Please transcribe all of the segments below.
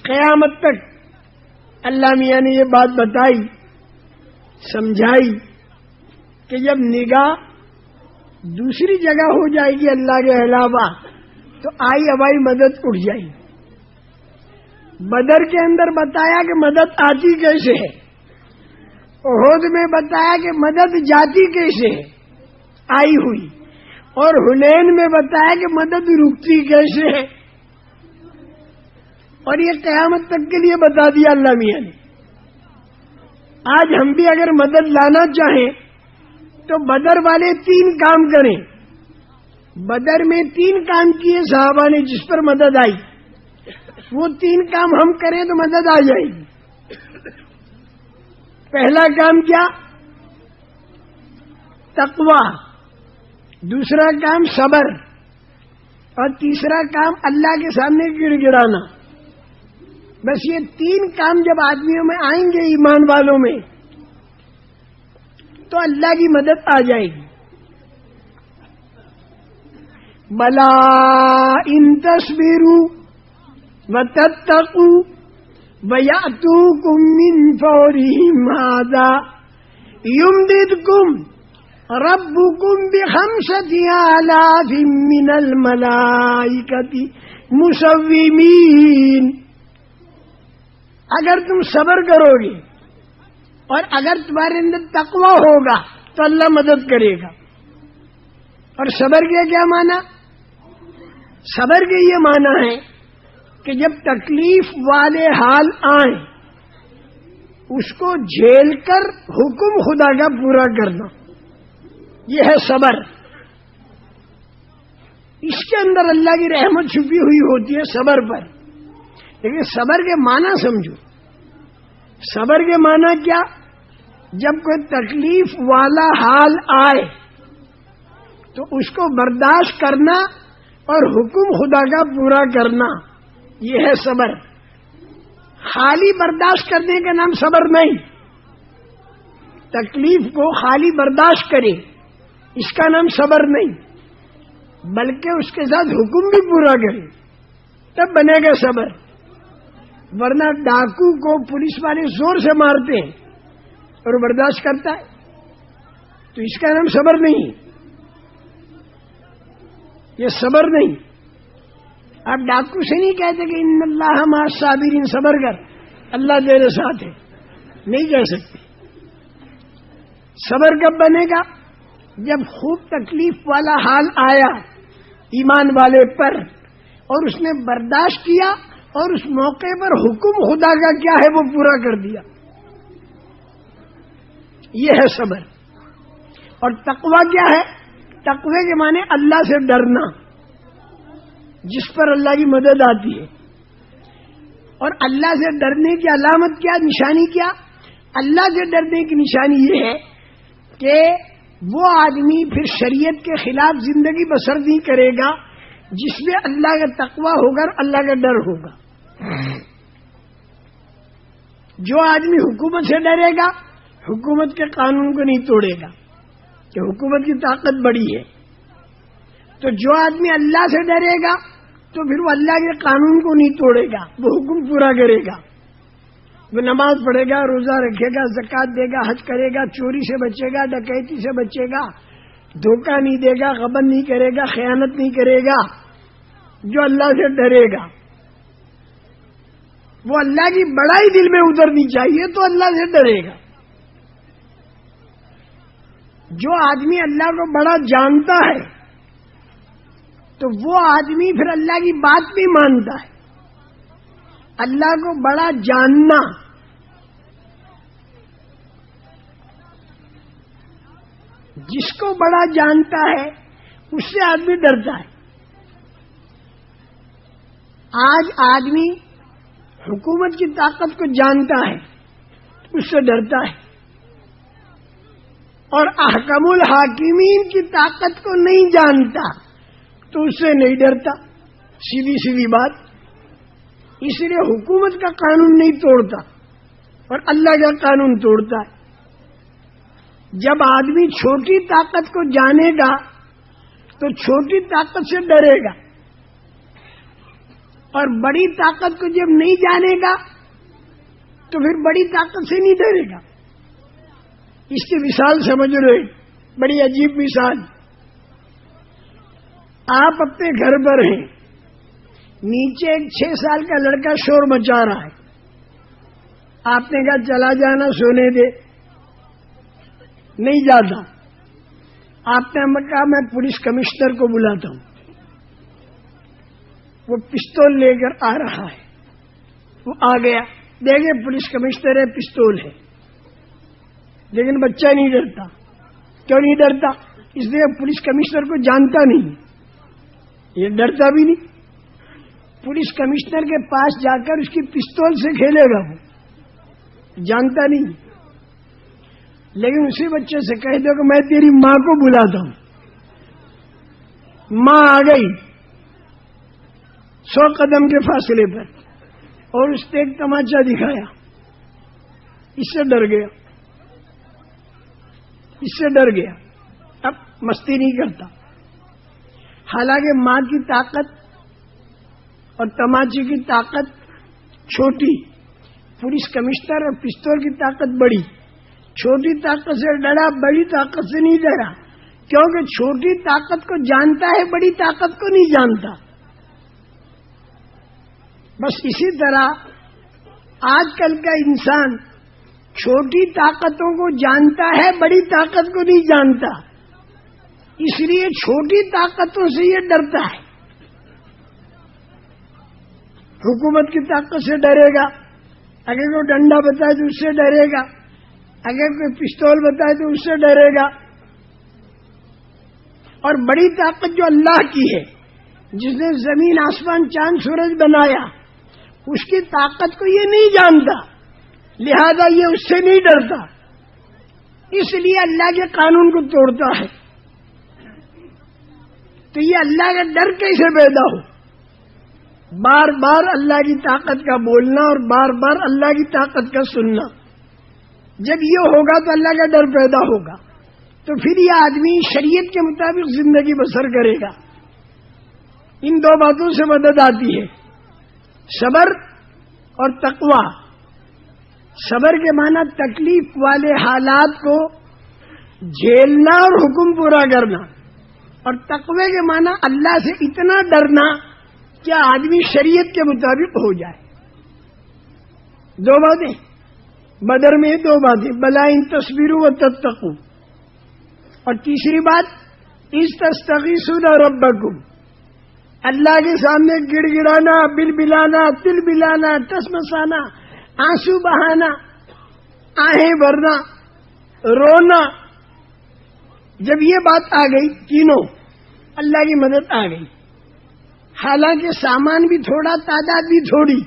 قیامت تک اللہ میاں نے یہ بات بتائی، سمجھائی کہ جب نگاہ دوسری جگہ ہو جائے گی اللہ کے علاوہ تو آئی ہوائی مدد اٹھ جائے گی۔ بدر کے اندر بتایا کہ مدد آتی کیسے ہے، احد میں بتایا کہ مدد جاتی کیسے ہے، آئی ہوئی، اور حنین میں بتایا کہ مدد رکتی کیسے ہے، اور یہ قیامت تک کے لیے بتا دیا اللہ میاں نے۔ آج ہم بھی اگر مدد لانا چاہیں تو بدر والے 3 کام کریں۔ بدر میں 3 کام کیے صحابہ نے جس پر مدد آئی، وہ 3 کام ہم کریں تو مدد آ جائے گی۔ پہلا کام کیا؟ تقوی، دوسرا کام صبر، اور تیسرا کام اللہ کے سامنے گڑ گڑانا۔ بس یہ 3 کام جب آدمیوں میں آئیں گے، ایمان والوں میں، تو اللہ کی مدد آ جائے گی۔ بلا ان تصبروا وتتقوا ويأتوكم من فورهم هذا يمددكم ربكم ب5,000 من الملائكة مسومين۔ اگر تم صبر کرو گے اور اگر تمہارے اندر تقوی ہوگا تو اللہ مدد کرے گا۔ اور صبر کے کیا معنی؟ صبر کے یہ معنی ہے کہ جب تکلیف والے حال آئیں اس کو جھیل کر حکم خدا کا پورا کرنا، یہ ہے صبر۔ اس کے اندر اللہ کی رحمت چھپی ہوئی ہوتی ہے صبر پر۔ لیکن صبر کے معنی سمجھو۔ صبر کے معنی کیا؟ جب کوئی تکلیف والا حال آئے تو اس کو برداشت کرنا اور حکم خدا کا پورا کرنا، یہ ہے صبر۔ خالی برداشت کرنے کا نام صبر نہیں۔ تکلیف کو خالی برداشت کرے اس کا نام صبر نہیں، بلکہ اس کے ساتھ حکم بھی پورا کرے تب بنے گا صبر۔ ورنہ ڈاکو کو پولیس والے زور سے مارتے ہیں اور برداشت کرتا ہے تو اس کا نام صبر نہیں، یہ صبر نہیں۔ آپ ڈاکو سے نہیں کہتے کہ ان اللہ مع الصابرین، صبر کر اللہ تیرے ساتھ ہے، نہیں کہہ سکتے۔ صبر کب بنے گا؟ جب خوب تکلیف والا حال آیا ایمان والے پر اور اس نے برداشت کیا اور اس موقع پر حکم خدا کا کیا ہے وہ پورا کر دیا، یہ ہے صبر۔ اور تقوی کیا ہے؟ تقوی کے معنی اللہ سے ڈرنا، جس پر اللہ کی مدد آتی ہے۔ اور اللہ سے ڈرنے کی علامت کیا، نشانی کیا؟ اللہ سے ڈرنے کی نشانی یہ ہے کہ وہ آدمی پھر شریعت کے خلاف زندگی بسر نہیں کرے گا جس میں اللہ کا تقوی ہوگا اور اللہ کا ڈر ہوگا۔ جو آدمی حکومت سے ڈرے گا حکومت کے قانون کو نہیں توڑے گا کہ حکومت کی طاقت بڑی ہے، تو جو آدمی اللہ سے ڈرے گا تو پھر وہ اللہ کے قانون کو نہیں توڑے گا، وہ حکم پورا کرے گا، وہ نماز پڑھے گا، روزہ رکھے گا، زکوٰۃ دے گا، حج کرے گا، چوری سے بچے گا، ڈکیتی سے بچے گا، دھوکہ نہیں دے گا، غبن نہیں کرے گا، خیانت نہیں کرے گا۔ جو اللہ سے ڈرے گا وہ اللہ کی بڑائی دل میں اترنی چاہیے تو اللہ سے ڈرے گا۔ جو آدمی اللہ کو بڑا جانتا ہے تو وہ آدمی پھر اللہ کی بات بھی مانتا ہے۔ اللہ کو بڑا جاننا، جس کو بڑا جانتا ہے اس سے آدمی ڈرتا ہے۔ آج آدمی حکومت کی طاقت کو جانتا ہے اس سے ڈرتا ہے، اور احکم الحاکمین کی طاقت کو نہیں جانتا تو اس سے نہیں ڈرتا۔ سیدھی سیدھی بات۔ اس لیے حکومت کا قانون نہیں توڑتا اور اللہ کا قانون توڑتا ہے۔ جب آدمی چھوٹی طاقت کو جانے گا تو چھوٹی طاقت سے ڈرے گا، اور بڑی طاقت کو جب نہیں جانے گا تو پھر بڑی طاقت سے نہیں ڈرے گا. اس کی مثال سمجھ لو، بڑی عجیب مثال. آپ اپنے گھر پر ہیں، نیچے ایک 6 سال کا لڑکا شور مچا رہا ہے. آپ نے کہا چلا جانا سونے دے، نہیں جاتا. آپ نے کہا میں پولیس کمشنر کو بلاتا ہوں. وہ پستول لے کر آ رہا ہے. وہ آ گیا، دیکھے پولیس کمشنر ہے، پستول ہے. لیکن بچہ نہیں ڈرتا. کیوں نہیں ڈرتا؟ اس لیے پولیس کمشنر کو جانتا نہیں، یہ ڈرتا بھی نہیں. پولیس کمشنر کے پاس جا کر اس کی پستول سے کھیلے گا، وہ جانتا نہیں. لیکن اسی بچے سے کہہ دو کہ میں تیری ماں کو بلاتا ہوں. ماں آ گئی 100 قدم کے فاصلے پر، اور اس نے ایک تماچا دکھایا. اس سے ڈر گیا، اس سے ڈر گیا. اب مستی نہیں کرتا. حالانکہ ماں کی طاقت اور تماچے کی طاقت چھوٹی، پولیس کمشنر اور پستول کی طاقت بڑی. چھوٹی طاقت سے ڈرا، بڑی طاقت سے نہیں ڈرا، کیونکہ چھوٹی طاقت کو جانتا ہے، بڑی طاقت کو نہیں جانتا. بس اسی طرح آج کل کا انسان چھوٹی طاقتوں کو جانتا ہے، بڑی طاقت کو نہیں جانتا. اس لیے چھوٹی طاقتوں سے یہ ڈرتا ہے. حکومت کی طاقت سے ڈرے گا، اگر کوئی ڈنڈا بتائے تو اس سے ڈرے گا، اگر کوئی پستول بتائے تو اس سے ڈرے گا. اور بڑی طاقت جو اللہ کی ہے، جس نے زمین آسمان چاند سورج بنایا، اس کی طاقت کو یہ نہیں جانتا، لہذا یہ اس سے نہیں ڈرتا. اس لیے اللہ کے قانون کو توڑتا ہے. تو یہ اللہ کا ڈر کیسے پیدا ہو؟ بار بار اللہ کی طاقت کا بولنا اور بار بار اللہ کی طاقت کا سننا. جب یہ ہوگا تو اللہ کا ڈر پیدا ہوگا. تو پھر یہ آدمی شریعت کے مطابق زندگی بسر کرے گا. ان 2 باتوں سے مدد آتی ہے، صبر اور تقوی. صبر کے معنی تکلیف والے حالات کو جھیلنا اور حکم پورا کرنا، اور تقوی کے معنی اللہ سے اتنا ڈرنا کہ آدمی شریعت کے مطابق ہو جائے. 2 باتیں بدر میں، 2 باتیں بلا ان تصویروں و تتقوا. اور تیسری بات اذ تستغیثون ربکم، اللہ کے سامنے گڑ گڑانا، بل بلانا، تل بلانا، ٹسمسانا، آنسو بہانا، آہیں بھرنا، رونا. جب یہ بات آ گئی، تینوں اللہ کی مدد آ گئی. حالانکہ سامان بھی تھوڑا، تعداد بھی تھوڑی،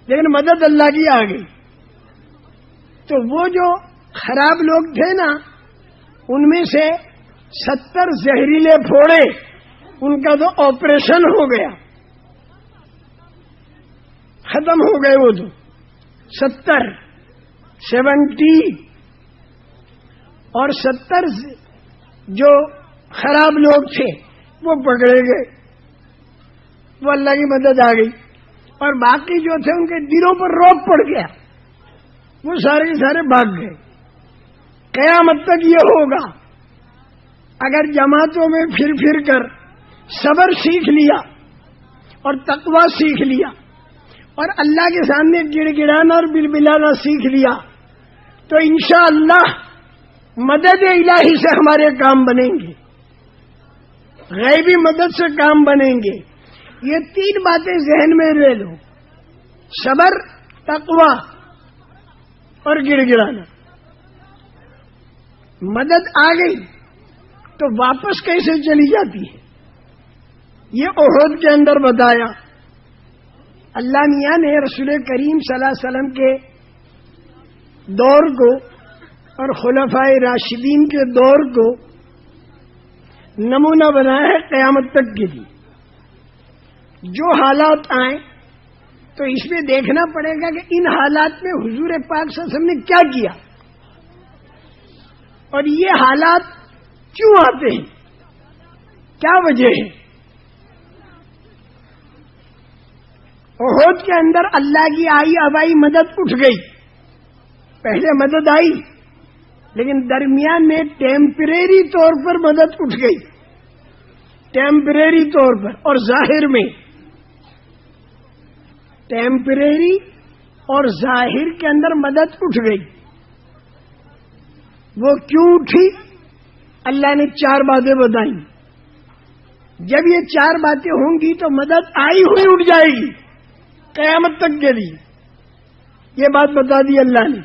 لیکن مدد اللہ کی آ گئی. تو وہ جو خراب لوگ تھے نا، ان میں سے 70 زہریلے پھوڑے، ان کا تو آپریشن ہو گیا، ختم ہو گئے. وہ تو 70 اور 70 جو خراب لوگ تھے وہ پکڑے گئے. وہ اللہ کی مدد آ گئی. اور باقی جو تھے ان کے دلوں پر روک پڑ گیا، وہ سارے کے سارے بھاگ گئے. قیامت تک یہ ہوگا. اگر جماعتوں میں پھر پھر کر صبر سیکھ لیا اور تقوی سیکھ لیا اور اللہ کے سامنے گڑ گڑانا اور بلبلانا سیکھ لیا، تو انشاءاللہ مدد الہی سے ہمارے کام بنیں گے، غیبی مدد سے کام بنیں گے. یہ 3 باتیں ذہن میں لے لو، صبر، تقوی اور گڑ گڑانا. مدد آ گئی تو واپس کیسے چلی جاتی ہے، یہ احد کے اندر بتایا. اللہ میاں نے رسول کریم صلی اللہ علیہ وسلم کے دور کو اور خلفائے راشدین کے دور کو نمونہ بنایا ہے قیامت تک کے لیے. جو حالات آئیں تو اس میں دیکھنا پڑے گا کہ ان حالات میں حضور پاک صلی اللہ علیہ وسلم نے کیا کیا اور یہ حالات کیوں آتے ہیں، کیا وجہ ہے. احد کے اندر اللہ کی آئی ابائی مدد اٹھ گئی. پہلے مدد آئی لیکن درمیان میں ٹیمپریری طور پر مدد اٹھ گئی, ٹیمپریری طور پر, اور ظاہر میں ٹیمپریری اور ظاہر کے اندر مدد اٹھ گئی. وہ کیوں اٹھی؟ اللہ نے 4 باتیں بتائیں. جب یہ 4 باتیں ہوں گی تو مدد آئی ہوئی اٹھ جائے گی قیامت تک کے لیے. یہ بات بتا دی اللہ نے.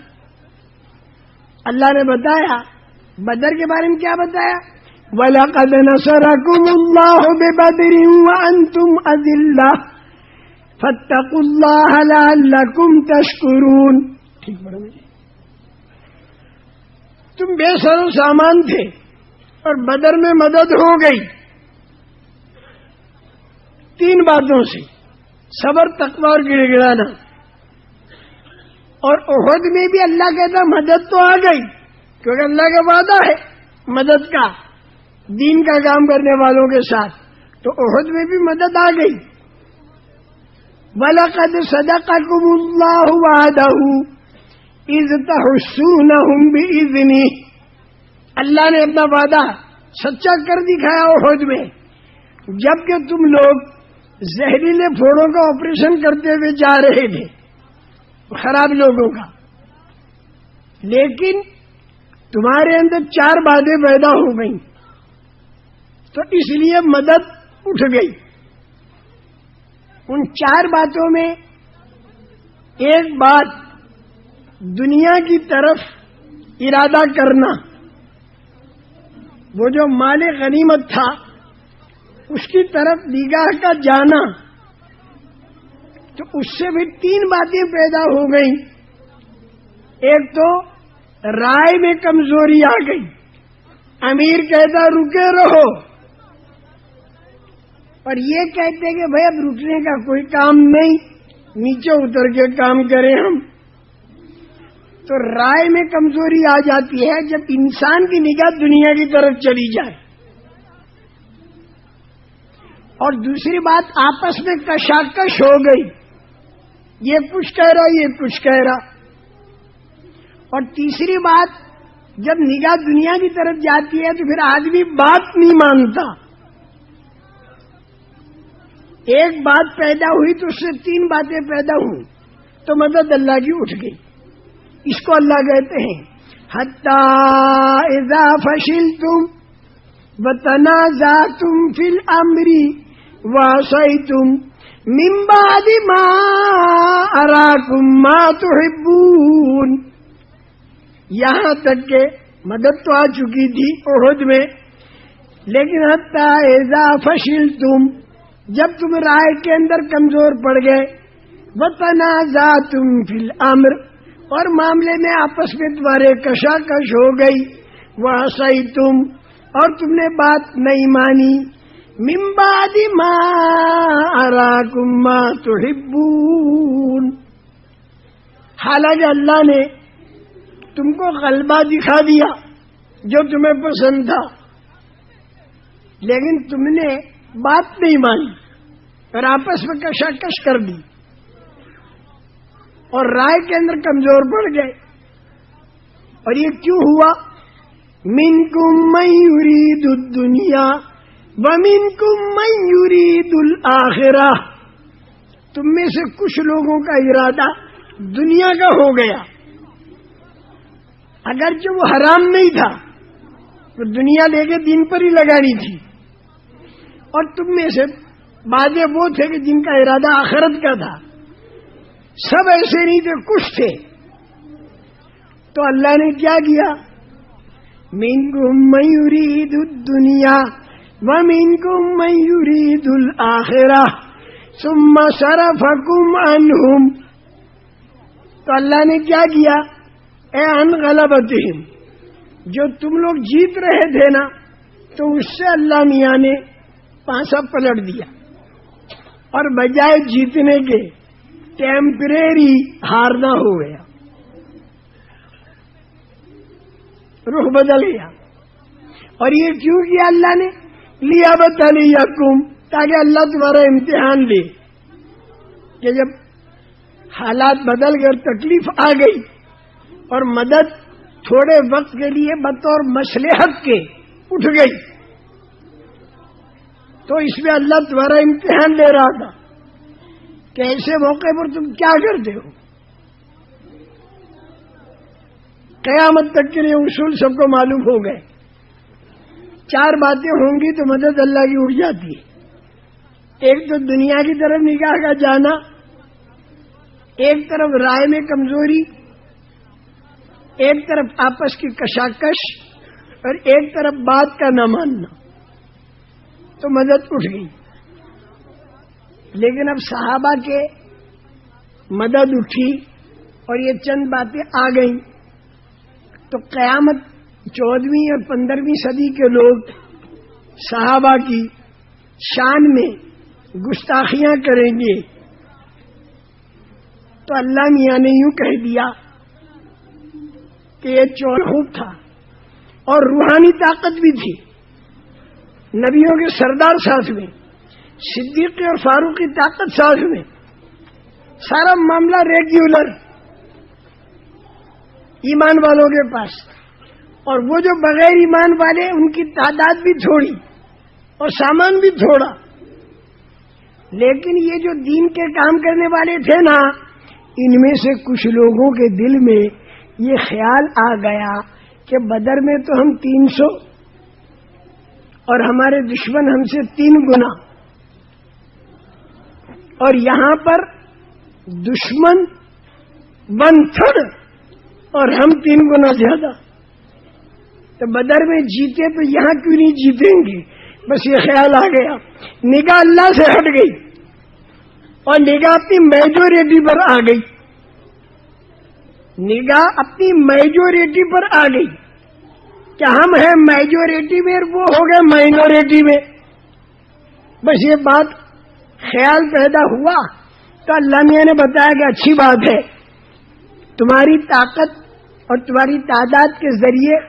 اللہ نے بتایا بدر کے بارے میں کیا بتایا؟ وَلَقَدْ نَصَرَكُمُ اللَّهُ بِبَدْرٍ وَأَنْتُمْ أَذِلَّةٌ فَاتَّقُوا اللَّهَ لَعَلَّكُمْ تَشْكُرُونَ. ٹھیک بڑا مجھے تم بے سر و سامان تھے اور بدر میں مدد ہو گئی 3 باتوں سے: صبر, تقوی اور گڑ گڑانا. اور احد میں بھی اللہ کہتا مدد تو آ گئی کیونکہ اللہ کا وعدہ ہے مدد کا دین کا کام کرنے والوں کے ساتھ. تو احد میں بھی مدد آ گئی. وَلَقَدْ صَدَقَكُمُ اللَّهُ وَعْدَهُ إِذْ تَحُسُّونَهُمْ بِإِذْنِهِ. اللہ نے اپنا وعدہ سچا کر دکھایا احد میں جبکہ تم لوگ زہریلے پھوڑوں کا آپریشن کرتے ہوئے جا رہے تھے, خراب لوگوں کا. لیکن تمہارے اندر 4 باتیں پیدا ہو گئیں تو اس لیے مدد اٹھ گئی. ان 4 باتوں میں ایک بات دنیا کی طرف ارادہ کرنا. وہ جو مال غنیمت تھا اس کی طرف نگاہ کا جانا. تو اس سے بھی 3 باتیں پیدا ہو گئیں. ایک تو رائے میں کمزوری آ گئی. امیر کہتا رکے رہو اور یہ کہتے کہ بھائی اب رکنے کا کوئی کام نہیں, نیچے اتر کے کام کریں ہم. تو رائے میں کمزوری آ جاتی ہے جب انسان کی نگاہ دنیا کی طرف چلی جائے. اور دوسری بات آپس میں کشاکش ہو گئی, یہ کچھ کہہ رہا یہ کچھ کہہ رہا. اور تیسری بات جب نگاہ دنیا کی طرف جاتی ہے تو پھر آدمی بات نہیں مانتا. ایک بات پیدا ہوئی تو اس سے 3 باتیں پیدا ہوئی تو مدد اللہ کی اٹھ گئی. اس کو اللہ کہتے ہیں حتی اذا فشلتم وتنازعتم فی الامر وعصیتم من بعد ما اراکم ما تحبون. یہاں تک کہ مدد تو آ چکی تھی احد میں, لیکن حتی اذا فشلتم جب تم رائے کے اندر کمزور پڑ گئے, وتنازعتم فی الامر اور معاملے میں آپس میں تمہارے کشاکش ہو گئی, وعصیتم اور تم نے بات نہیں مانی, من بعد ما اراکم ما تحبون حالانکہ اللہ نے تم کو غلبہ دکھا دیا جو تمہیں پسند تھا, لیکن تم نے بات نہیں مانی اور آپس میں کشاکش کر دی اور رائے کے اندر کمزور پڑ گئے. اور یہ کیوں ہوا؟ منکم من یرید الدنیا ومنکم من یرید الآخرہ. تم میں سے کچھ لوگوں کا ارادہ دنیا کا ہو گیا, اگرچہ وہ حرام نہیں تھا, وہ دنیا لے کے دین پر ہی لگانی تھی. اور تم میں سے بعضے وہ تھے کہ جن کا ارادہ آخرت کا تھا. سب ایسے نہیں تھے, کچھ تھے. تو اللہ نے کیا کیا؟ منکم من یرید الدنیا ومنکم من یرید الآخرہ ثم صرفکم عنہم. تو اللہ نے کیا کیا؟ اے ان غلبتہم, جو تم لوگ جیت رہے تھے نا تو اس سے اللہ میاں نے پانسا پلٹ دیا اور بجائے جیتنے کے ٹیمپریری ہارنا ہو گیا, رخ بدل گیا. اور یہ کیوں کیا اللہ نے؟ لیابتلیکم, تاکہ اللہ تمہارا امتحان لے. کہ جب حالات بدل گئے اور تکلیف آ گئی اور مدد تھوڑے وقت کے لیے بطور مصلحت کے اٹھ گئی، تو اس میں اللہ تمہارا امتحان لے رہا تھا کہ ایسے موقع پر تم کیا کرتے ہو۔ قیامت تک کے لیے اصول سب کو معلوم ہو گئے، 4 باتیں ہوں گی تو مدد اللہ کی اٹھ جاتی ہے۔ ایک تو دنیا کی طرف نگاہ کا جانا، ایک طرف رائے میں کمزوری، ایک طرف آپس کی کشاکش، اور ایک طرف بات کا نہ ماننا، تو مدد اٹھ گئی۔ لیکن اب صحابہ کے مدد اٹھی اور یہ چند باتیں آ گئیں تو قیامت 14ویں اور 15ویں صدی کے لوگ صحابہ کی شان میں گستاخیاں کریں گے، تو اللہ میاں نے یوں کہہ دیا کہ یہ چور خوب تھا اور روحانی طاقت بھی تھی، نبیوں کے سردار ساتھ میں، صدیق اور فاروق کی طاقت ساتھ میں، سارا معاملہ ریگولر ایمان والوں کے پاس، اور وہ جو بغیر ایمان والے ان کی تعداد بھی تھوڑی اور سامان بھی تھوڑا، لیکن یہ جو دین کے کام کرنے والے تھے نا، ان میں سے کچھ لوگوں کے دل میں یہ خیال آ گیا کہ بدر میں تو ہم 300 اور ہمارے دشمن ہم سے 3 گنا، اور یہاں پر دشمن 1/3 اور ہم 3 گنا زیادہ، تو بدر میں جیتے تو یہاں کیوں نہیں جیتیں گے؟ بس یہ خیال آ گیا، نگاہ اللہ سے ہٹ گئی اور نگاہ اپنی میجورٹی پر آ گئی، نگاہ اپنی میجورٹی پر آ گئی کہ ہم ہیں میجورٹی میں اور وہ ہو گئے مائنورٹی میں۔ بس یہ بات خیال پیدا ہوا تو اللہ میاں نے بتایا کہ اچھی بات ہے، تمہاری طاقت اور تمہاری تعداد کے ذریعے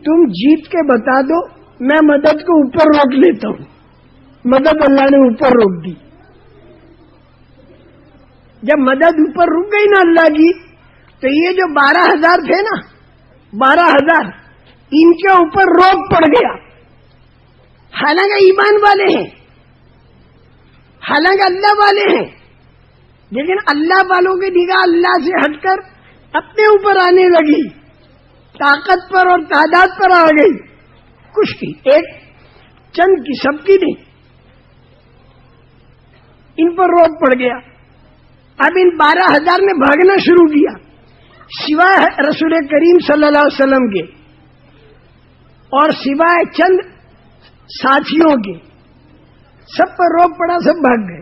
تم جیت کے بتا دو، میں مدد کو اوپر روک لیتا ہوں۔ مدد اللہ نے اوپر روک دی۔ جب مدد اوپر رک گئی نا اللہ کی، تو یہ جو 12,000 تھے نا، 12,000 ان کے اوپر روک پڑ گیا، حالانکہ ایمان والے ہیں، حالانکہ اللہ والے ہیں، لیکن اللہ والوں کی نگاہ اللہ سے ہٹ کر اپنے اوپر آنے لگی، طاقت پر اور تعداد پر آ گئی، کچھ کی، ایک چند کی، سب کی نہیں، ان پر روک پڑ گیا۔ اب ان 12,000 نے بھاگنا شروع کیا، سوائے رسول کریم صلی اللہ علیہ وسلم کے اور سوائے چند ساتھیوں کے، سب پر روک پڑا، سب بھاگ گئے۔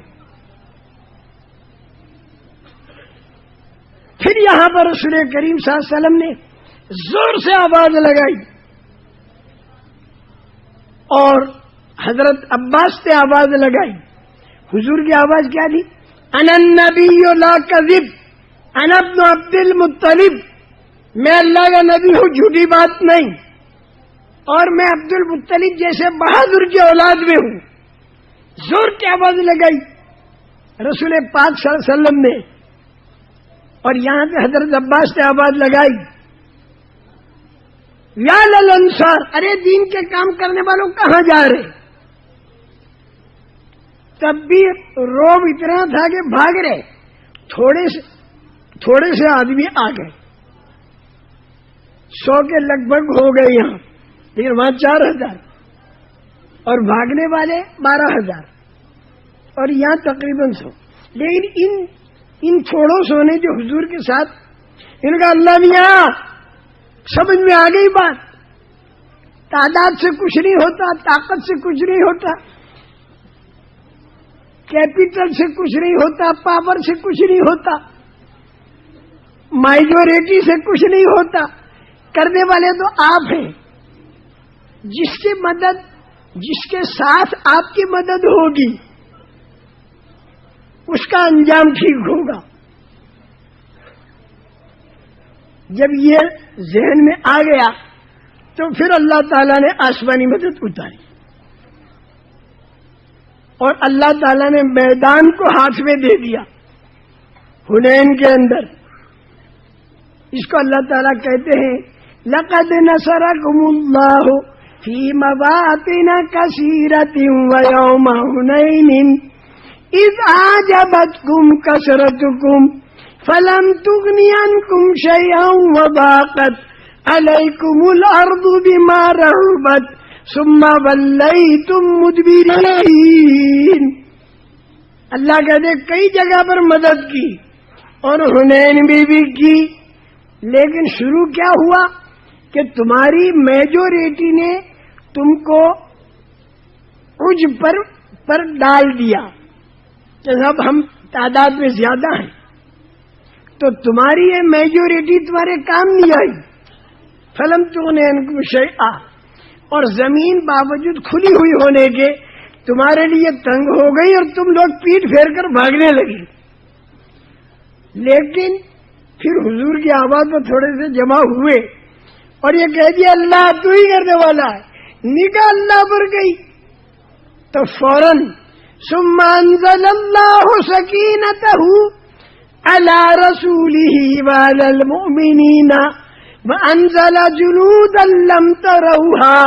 پھر یہاں پر رسول کریم صلی اللہ علیہ وسلم نے زور سے آواز لگائی اور حضرت عباس نے آواز لگائی۔ حضور کی آواز کیا تھی؟ انا النبی لا کذب، انا ابن عبد المطلب، میں اللہ کا نبی ہوں، جھوٹی بات نہیں، اور میں عبد المطلب جیسے بہادر کی اولاد میں ہوں۔ زور کی آواز لگائی رسول پاک صلی اللہ علیہ وسلم نے، اور یہاں پہ حضرت عباس نے آواز لگائی، یا للانصار، ارے دین کے کام کرنے والوں کہاں جا رہے؟ تب بھی روب اتنا تھا کہ بھاگ رہے، تھوڑے سے آدمی آ گئے، 100 کے لگ بھگ ہو گئے یہاں، لیکن وہاں 4,000 اور بھاگنے والے 12,000 اور یہاں تقریباً 100۔ لیکن ان تھوڑوں سو نے جو حضور کے ساتھ، ان کا اللہ میاں سمجھ میں آ گئی بات، تعداد سے کچھ نہیں ہوتا، طاقت سے کچھ نہیں ہوتا، کیپٹل سے کچھ نہیں ہوتا، پاور سے کچھ نہیں ہوتا، مائجورٹی سے کچھ نہیں ہوتا، کرنے والے تو آپ ہیں۔ جس کی مدد، جس کے ساتھ آپ کی مدد ہوگی اس کا انجام ٹھیک ہوگا۔ جب یہ ذہن میں آ گیا تو پھر اللہ تعالیٰ نے آسمانی مدد اتاری اور اللہ تعالیٰ نے میدان کو ہاتھ میں دے دیا۔ حنین کے اندر. اس کو اللہ تعالیٰ کہتے ہیں لَقَدْ نَصَرَكُمُ اللَّهُ فِي مَوَاطِنَ كَثِيرَةٍ وَيَوْمَ حُنَيْنٍ إِذْ أَعْجَبَتْكُمْ كَثْرَتُكُمْ فَلَمْ تُغْنِ عَنْكُمْ شَيْئًا وَضَاقَتْ عَلَيْكُمُ الْأَرْضُ بِمَا رَحُبَتْ ثُمَّ وَلَّيْتُمْ مُدْبِرِينَ. اللہ کہتے کئی جگہ پر مدد کی اور حنین بھی کی، لیکن شروع کیا ہوا کہ تمہاری میجورٹی نے تم کو عجب پر ڈال دیا کہ اب ہم تعداد میں زیادہ ہیں، تو تمہاری یہ میجورٹی تمہارے کام نہیں آئی. فلم تغنِ عنکم شیئا، اور زمین باوجود کھلی ہوئی ہونے کے تمہارے لیے تنگ ہو گئی اور تم لوگ پیٹ پھیر کر بھاگنے لگے. لیکن پھر حضور کی آواز میں تھوڑے سے جمع ہوئے اور یہ کہہ دیا اللہ تو ہی کرنے والا ہے، نگاہ اللہ پر گئی تو فوراً ثم انزل اللہ سکینتہ علی رسولہ وعلی المؤمنین وانزل جنودا لم تروها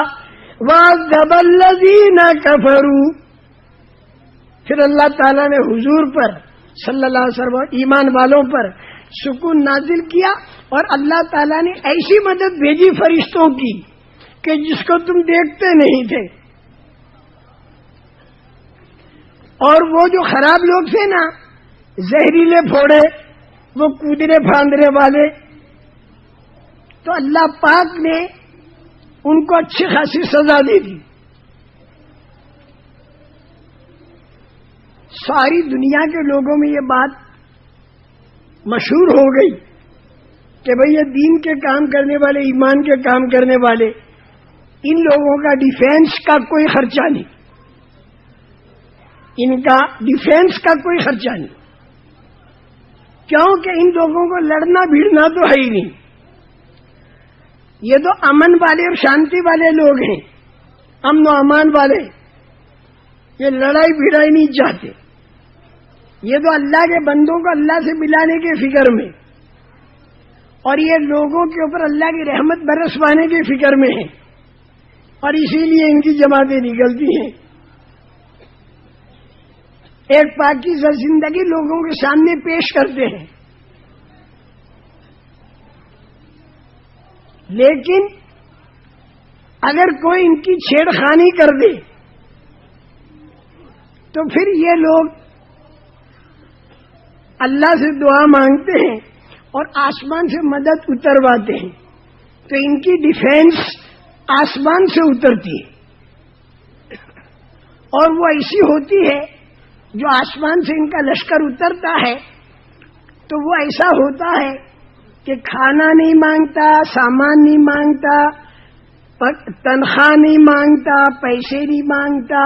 وعذب الذین کفروا. پھر اللہ تعالیٰ نے حضور پر صلی اللہ علیہ وسلم ایمان والوں پر سکون نازل کیا اور اللہ تعالیٰ نے ایسی مدد بھیجی فرشتوں کی کہ جس کو تم دیکھتے نہیں تھے. اور وہ جو خراب لوگ تھے نا، زہریلے پھوڑے، وہ کودنے پھاندنے والے، تو اللہ پاک نے ان کو اچھی خاصی سزا دے دی. ساری دنیا کے لوگوں میں یہ بات مشہور ہو گئی کہ بھئی یہ دین کے کام کرنے والے، ایمان کے کام کرنے والے، ان لوگوں کا ڈیفینس کا کوئی خرچہ نہیں، ان کا ڈیفینس کا کوئی خرچہ نہیں. کیونکہ ان لوگوں کو لڑنا بھیڑنا تو ہے ہی نہیں. یہ تو امن والے اور شانتی والے لوگ ہیں، امن و امان والے، یہ لڑائی بھیڑائی نہیں چاہتے. یہ تو اللہ کے بندوں کو اللہ سے ملانے کے فکر میں، اور یہ لوگوں کے اوپر اللہ کی رحمت برس پانے کے فکر میں ہیں، اور اسی لیے ان کی جماعتیں نکلتی ہیں. ایک پاکیزہ زندگی لوگوں کے سامنے پیش کرتے ہیں، لیکن اگر کوئی ان کی چھیڑ خانی کر دے تو پھر یہ لوگ اللہ سے دعا مانگتے ہیں اور آسمان سے مدد اترواتے ہیں، تو ان کی ڈیفینس آسمان سے اترتی ہے، اور وہ ایسی ہوتی ہے جو آسمان سے ان کا لشکر اترتا ہے تو وہ ایسا ہوتا ہے کہ کھانا نہیں مانگتا، سامان نہیں مانگتا، تنخواہ نہیں مانگتا، پیسے نہیں مانگتا،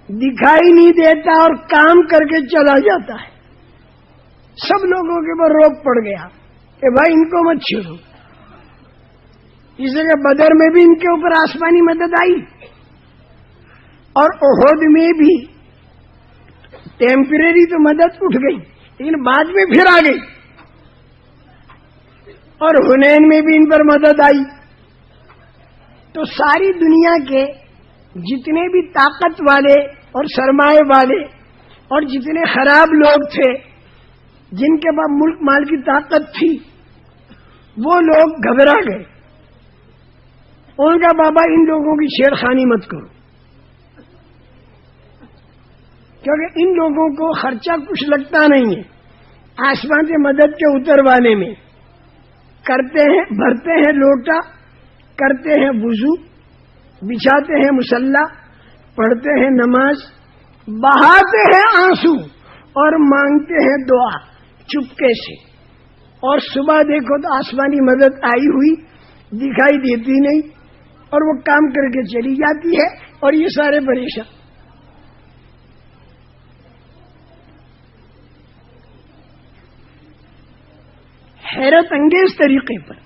دکھائی نہیں دیتا اور کام کر کے چلا جاتا ہے. سب لوگوں کے اوپر روک پڑ گیا کہ بھائی ان کو مت چھیڑو. اس لیے بدر میں بھی ان کے اوپر آسمانی مدد آئی اور احد میں بھی ٹیمپریری تو مدد اٹھ گئی لیکن بعد میں پھر آ گئی، اور حنین میں بھی ان پر مدد آئی. تو ساری دنیا کے جتنے بھی طاقت والے اور سرمایہ والے اور جتنے خراب لوگ تھے جن کے پاس ملک مال کی طاقت تھی، وہ لوگ گھبرا گئے. ان کا بابا ان لوگوں کی چھیڑ خانی مت کرو، کیونکہ ان لوگوں کو خرچہ کچھ لگتا نہیں ہے. آسمان سے مدد کے اتروانے میں کرتے ہیں، بھرتے ہیں لوٹا، کرتے ہیں وضو، بچھاتے ہیں مصلی، پڑھتے ہیں نماز، بہاتے ہیں آنسو اور مانگتے ہیں دعا چپکے سے. اور صبح دیکھو تو آسمانی مدد آئی ہوئی دکھائی دیتی نہیں اور وہ کام کر کے چلی جاتی ہے اور یہ سارے پریشان. حیرت انگیز طریقے پر